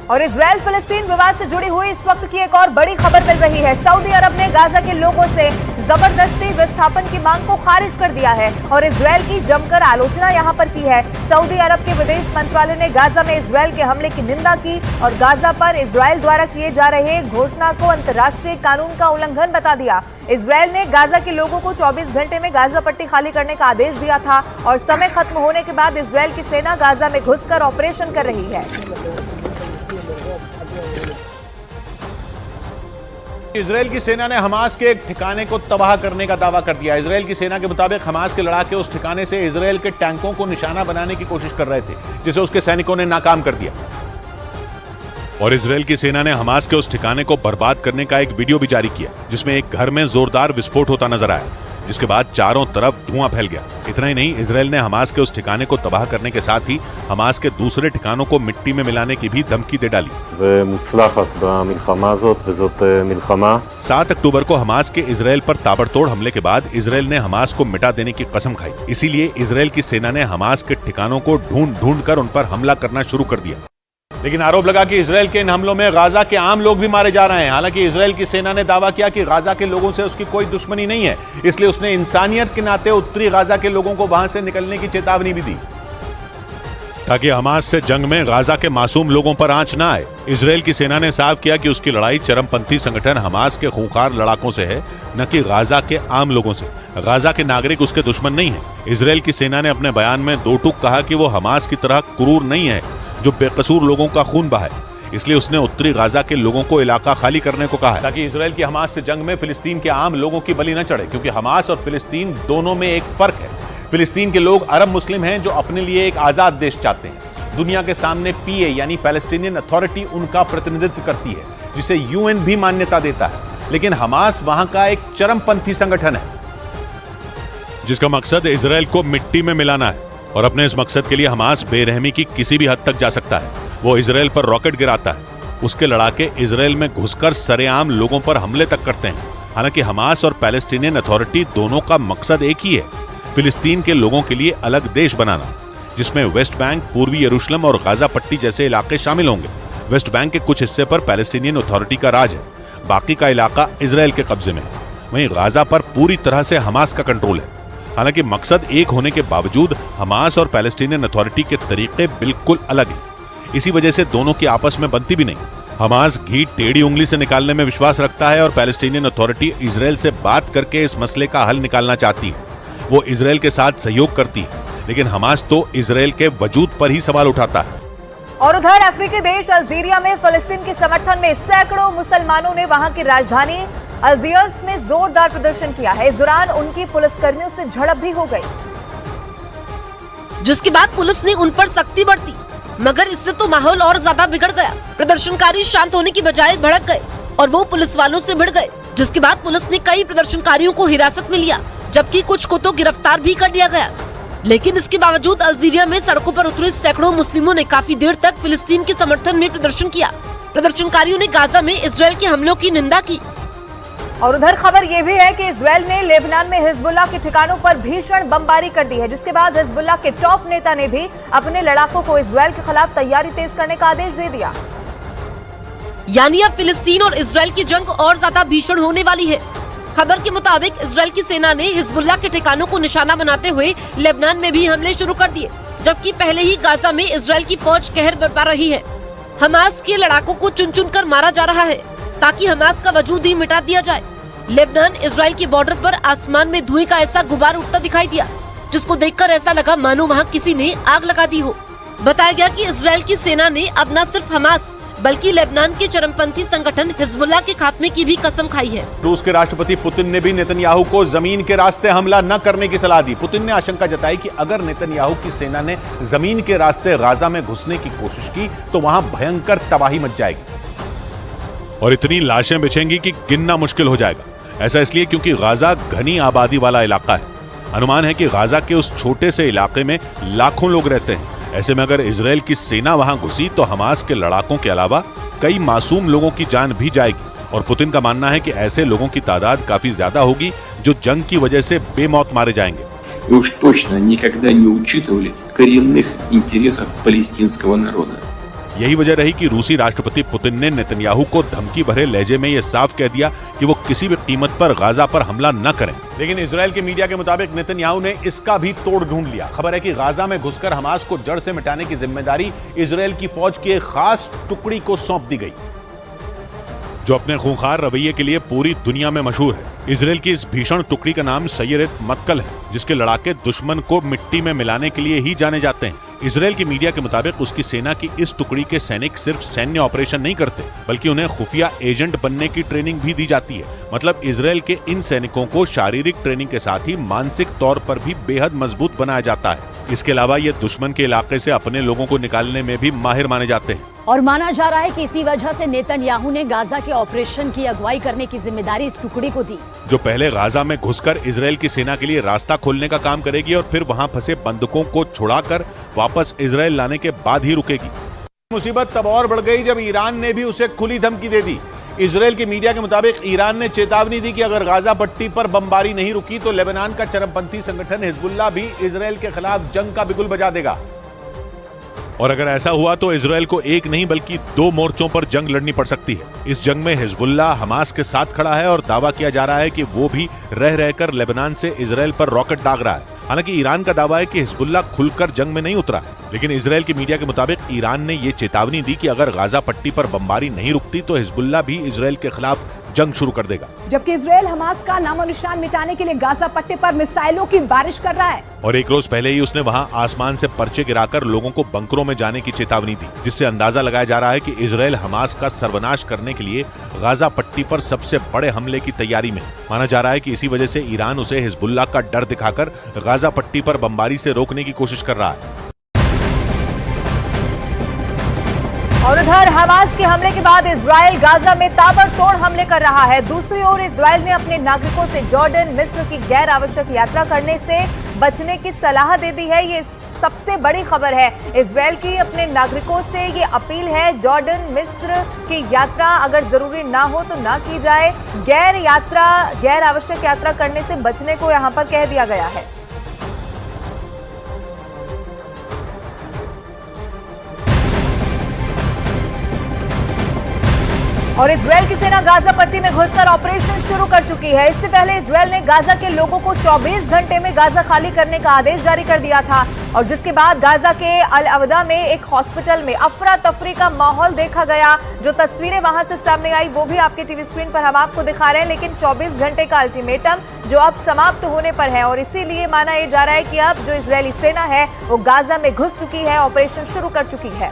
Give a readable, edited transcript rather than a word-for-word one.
और इजराइल फिलिस्तीन विवाद से जुड़ी हुई इस वक्त की एक और बड़ी खबर मिल रही है। सऊदी अरब ने गाजा के लोगों से जबरदस्ती विस्थापन की मांग को खारिज कर दिया है और इजराइल की जमकर आलोचना यहां पर की है। सऊदी अरब के विदेश मंत्रालय ने गाजा में इजराइल के हमले की निंदा की और गाजा पर इजराइल द्वारा किए जा रहे घोषणा को अंतर्राष्ट्रीय कानून का उल्लंघन बता दिया। इजराइल ने गाजा के लोगों को 24 घंटे में गाजा पट्टी खाली करने का आदेश दिया था और समय खत्म होने के बाद इजराइल की सेना गाजा में घुसकर ऑपरेशन कर रही है। इजराइल की सेना ने हमास के एक ठिकाने को तबाह करने का दावा कर दिया। इजराइल की सेना के मुताबिक हमास के लड़ाके उस ठिकाने से इजराइल के टैंकों को निशाना बनाने की कोशिश कर रहे थे, जिसे उसके सैनिकों ने नाकाम कर दिया। और इजराइल की सेना ने हमास के उस ठिकाने को बर्बाद करने का एक वीडियो भी जारी किया, जिसमें एक घर में जोरदार विस्फोट होता नजर आया, जिसके बाद चारों तरफ धुआं फैल गया। इतना ही नहीं, इजराइल ने हमास के उस ठिकाने को तबाह करने के साथ ही हमास के दूसरे ठिकानों को मिट्टी में मिलाने की भी धमकी दे डाली। 7 अक्टूबर को हमास के इजराइल पर ताबड़तोड़ हमले के बाद इजराइल ने हमास को मिटा देने की कसम खाई। इसीलिए इजराइल की सेना ने हमास के ठिकानों को ढूंढ कर उन पर हमला करना शुरू कर दिया। लेकिन आरोप लगा कि इजराइल के इन हमलों में गाजा के आम लोग भी मारे जा रहे हैं। हालांकि इजराइल की सेना ने दावा किया कि गाजा के लोगों से उसकी कोई दुश्मनी नहीं है, इसलिए उसने इंसानियत के नाते उत्तरी गाजा के लोगों को वहां से निकलने की चेतावनी भी दी, ताकि हमास से जंग में गाजा के मासूम लोगों पर आंच ना आए। इजराइल की सेना ने साफ किया कि उसकी लड़ाई चरमपंथी संगठन हमास के खूंखार लड़ाकों से है, न कि गाजा के आम लोगों से। गाजा के नागरिक उसके दुश्मन नहीं है। इजराइल की सेना ने अपने बयान में दो टूक कहा कि वो हमास की तरह क्रूर नहीं है जो बेकसूर लोगों का खून बहाए, इसलिए उसने उत्तरी गाजा के लोगों को इलाका खाली करने को कहा है, ताकि इजराइल की हमास से जंग में फिलिस्तीन के आम लोगों की बलि न चढ़े। क्योंकि हमास और फिलिस्तीन दोनों में एक फर्क है। फिलिस्तीन के लोग अरब मुस्लिम हैं जो अपने लिए एक आजाद देश चाहते हैं। दुनिया के सामने पीए यानी पैलेस्टीनियन अथॉरिटी उनका प्रतिनिधित्व करती है, जिसे यूएन भी मान्यता देता है। लेकिन हमास वहां का एक चरमपंथी संगठन है, जिसका मकसद इजराइल को मिट्टी में मिलाना है। और अपने इस मकसद के लिए हमास बेरहमी की किसी भी हद तक जा सकता है। वो इजराइल पर रॉकेट गिराता है, उसके लड़ाके इजराइल में घुसकर सरेआम लोगों पर हमले तक करते हैं। हालांकि हमास और पैलेस्टीनियन अथॉरिटी दोनों का मकसद एक ही है, फिलिस्तीन के लोगों के लिए अलग देश बनाना, जिसमें वेस्ट बैंक, पूर्वी यरूशलेम और गाजा पट्टी जैसे इलाके शामिल होंगे। वेस्ट बैंक के कुछ हिस्से पर पैलेस्टीनियन अथॉरिटी का राज है, बाकी का इलाका इजराइल के कब्जे में है। वहीं गाजा पर पूरी तरह से हमास का कंट्रोल है। हालांकि मकसद एक होने के बावजूद हमास और पैलेस्टीनियन अथॉरिटी के तरीके बिल्कुल अलग हैं। इसी वजह से दोनों की आपस में बनती भी नहीं। हमास घी टेढ़ी उंगली से निकालने में विश्वास रखता है और पैलेस्टीनियन अथॉरिटी इजराइल से बात करके इस मसले का हल निकालना चाहती है। वो इजराइल के साथ सहयोग करती है, लेकिन हमास तो इजराइल के वजूद पर ही सवाल उठाता है। और उधर अफ्रीकी देश अल्जीरिया में फिलिस्तीन के समर्थन में सैकड़ों मुसलमानों ने वहां की राजधानी अल्जियर्स में जोरदार प्रदर्शन किया है। इस दौरान उनकी पुलिसकर्मियों से झड़प भी हो गई, जिसके बाद पुलिस ने उन पर सख्ती बरती, मगर इससे तो माहौल और ज्यादा बिगड़ गया। प्रदर्शनकारी शांत होने की बजाय भड़क गए और वो पुलिस वालों से भिड़ गए, जिसके बाद पुलिस ने कई प्रदर्शनकारियों को हिरासत में लिया, जबकि कुछ को तो गिरफ्तार भी कर लिया गया। लेकिन इसके बावजूद अल्जीरिया में सड़कों पर उतरे सैकड़ों मुस्लिमों ने काफी देर तक फिलिस्तीन के समर्थन में प्रदर्शन किया। प्रदर्शनकारियों ने गाजा में इजराइल के हमलों की निंदा की। और उधर खबर यह भी है कि इजराइल ने लेबनान में हिजबुल्लाह के ठिकानों पर भीषण बमबारी कर दी है, जिसके बाद हिजबुल्लाह के टॉप नेता ने भी अपने लड़ाकों को इजराइल के खिलाफ तैयारी तेज करने का आदेश दे दिया। यानी अब फिलिस्तीन और इजराइल की जंग और ज्यादा भीषण होने वाली है। खबर के मुताबिक इजराइल की सेना ने हिजबुल्लाह के ठिकानों को निशाना बनाते हुए लेबनान में भी हमले शुरू कर दिए, जबकि पहले ही गाजा में इजराइल की फौज कहर बरपा रही है। हमास के लड़ाकों को चुन चुन कर मारा जा रहा है, ताकि हमास का वजूद ही मिटा दिया जाए। लेबनान इजराइल की बॉर्डर पर आसमान में धुएं का ऐसा गुबार उठता दिखाई दिया, जिसको देखकर ऐसा लगा मानो वहां किसी ने आग लगा दी हो। बताया गया कि इजराइल की सेना ने अब न सिर्फ हमास बल्कि लेबनान के चरमपंथी संगठन हिजबुल्लाह के खात्मे की भी कसम खाई है। रूस के राष्ट्रपति पुतिन ने भी नेतन्याहू को जमीन के रास्ते हमला न करने की सलाह दी। पुतिन ने आशंका जताई कि अगर नेतन्याहू की सेना ने जमीन के रास्ते गाजा में घुसने की कोशिश की तो वहां भयंकर तबाही मच जाएगी और इतनी लाशें बिछेंगी कि गिनना मुश्किल हो जाएगा। ऐसा इसलिए क्योंकि गाजा घनी आबादी वाला इलाका है। अनुमान है कि गाजा के उस छोटे से इलाके में लाखों लोग रहते हैं। ऐसे में अगर इजराइल की सेना वहां घुसी तो हमास के लड़ाकों के अलावा कई मासूम लोगों की जान भी जाएगी। और पुतिन का मानना है कि ऐसे लोगों की तादाद काफी ज्यादा होगी जो जंग की वजह से बेमौत मारे जाएंगे। Уж точно никогда не учитывали коренных интересов палестинского народа. यही वजह रही कि रूसी राष्ट्रपति पुतिन ने नेतन्याहू को धमकी भरे लहजे में ये साफ कह दिया कि वो किसी भी कीमत पर गाजा पर हमला न करें। लेकिन इजराइल के मीडिया के मुताबिक नेतन्याहू ने इसका भी तोड़ ढूंढ लिया। खबर है कि गाजा में घुसकर हमास को जड़ से मिटाने की जिम्मेदारी इजराइल की फौज की एक खास टुकड़ी को सौंप दी गई, जो अपने खूंखार रवैये के लिए पूरी दुनिया में मशहूर है। इजराइल की इस भीषण टुकड़ी का नाम सैयरत मत्कल है, जिसके लड़ाके दुश्मन को मिट्टी में मिलाने के लिए ही जाने जाते हैं। इजराइल की मीडिया के मुताबिक उसकी सेना की इस टुकड़ी के सैनिक सिर्फ सैन्य ऑपरेशन नहीं करते, बल्कि उन्हें खुफिया एजेंट बनने की ट्रेनिंग भी दी जाती है। मतलब इजराइल के इन सैनिकों को शारीरिक ट्रेनिंग के साथ ही मानसिक तौर पर भी बेहद मजबूत बनाया जाता है। इसके अलावा ये दुश्मन के इलाके से अपने लोगों को निकालने में भी माहिर माने जाते हैं। और माना जा रहा है कि इसी वजह से नेतन्याहू ने गाजा के ऑपरेशन की अगुवाई करने की जिम्मेदारी इस टुकड़ी को दी, जो पहले गाजा में घुसकर इजराइल की सेना के लिए रास्ता खोलने का काम करेगी और फिर वहां फंसे बंधकों को छुड़ाकर वापस इजराइल लाने के बाद ही रुकेगी। मुसीबत तब और बढ़ गई जब ईरान ने भी उसे खुली धमकी दे दी। इजराइल के मीडिया के मुताबिक ईरान ने चेतावनी दी कि अगर गाजा पट्टी पर बमबारी नहीं रुकी तो लेबनान का चरमपंथी संगठन हिजबुल्लाह भी इजराइल के खिलाफ जंग का बिगुल बजा देगा। और अगर ऐसा हुआ तो इजराइल को एक नहीं बल्कि 2 मोर्चों पर जंग लड़नी पड़ सकती है। इस जंग में हिजबुल्लाह हमास के साथ खड़ा है और दावा किया जा रहा है कि वो भी रह रहकर लेबनान से इजराइल पर रॉकेट दाग रहा है। हालांकि ईरान का दावा है कि हिजबुल्लाह खुलकर जंग में नहीं उतरा है, लेकिन इजराइल की मीडिया के मुताबिक ईरान ने ये चेतावनी दी कि अगर गाजा पट्टी पर बमबारी नहीं रुकती तो हिजबुल्लाह भी इजराइल के खिलाफ जंग शुरू कर देगा। जबकि इजराइल हमास का नामो निशान मिटाने के लिए गाजा पट्टी पर मिसाइलों की बारिश कर रहा है। और एक रोज पहले ही उसने वहां आसमान से पर्चे गिराकर लोगों को बंकरों में जाने की चेतावनी दी, जिससे अंदाजा लगाया जा रहा है कि इजराइल हमास का सर्वनाश करने के लिए गाजा पट्टी पर सबसे बड़े हमले की तैयारी में। माना जा रहा है कि इसी वजह से ईरान उसे हिजबुल्लाह का डर दिखाकर गाजा पट्टी पर बमबारी से रोकने की कोशिश कर रहा है। और उधर हमास के हमले के बाद इजराइल गाजा में ताबड़तोड़ हमले कर रहा है। दूसरी ओर इजराइल ने अपने नागरिकों से जॉर्डन, मिस्र की गैर आवश्यक यात्रा करने से बचने की सलाह दे दी है। ये सबसे बड़ी खबर है। इजराइल की अपने नागरिकों से ये अपील है, जॉर्डन, मिस्र की यात्रा अगर जरूरी ना हो तो ना की जाए। गैर आवश्यक यात्रा करने से बचने को यहाँ पर कह दिया गया है। और इजराइल की सेना गाजा पट्टी में घुसकर ऑपरेशन शुरू कर चुकी है। इससे पहले इजराइल ने गाजा के लोगों को 24 घंटे में गाजा खाली करने का आदेश जारी कर दिया था, और जिसके बाद गाजा के अल अवदा में एक हॉस्पिटल में अफरा तफरी का माहौल देखा गया। जो तस्वीरें वहां से सामने आई वो भी आपके टीवी स्क्रीन पर हम आपको दिखा रहे हैं। लेकिन 24 घंटे का अल्टीमेटम जो अब समाप्त होने पर है, और इसीलिए माना यह जा रहा है कि अब जो इजरायली सेना है वो गाजा में घुस चुकी है, ऑपरेशन शुरू कर चुकी है।